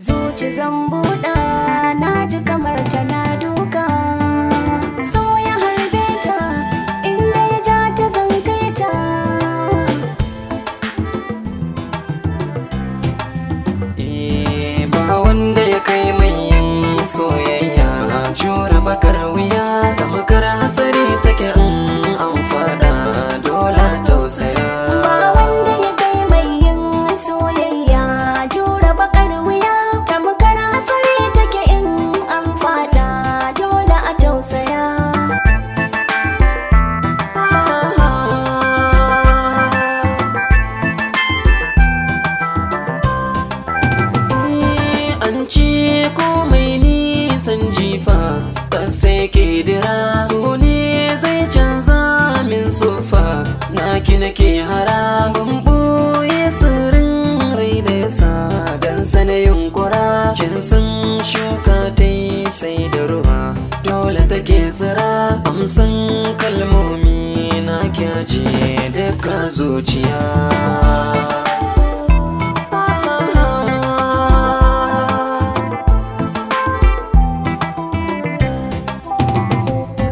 Zuci zan buɗa na ji kamar tana duka, so ya harbe ta inda ya ja ta zan kai ta. Ba wanda ya kai mai yin soyayya, jure bakar wuya tamkar hatsari take in an fada dole tausaya. Ba wanda ya kai mai yin soyayya, jure bakar wuya tamkar hatsari take in an fada dole a tausaya. An ce komai nisan jifa kan sai ke dira, so ne zai canza min sufa naki nake harabin boye sirrin rai da yasa dan sanayin kura. Kin san shuka ta yi sai da ruwa dole take tsira, amsan kalmomi na kyaje duka zuciya.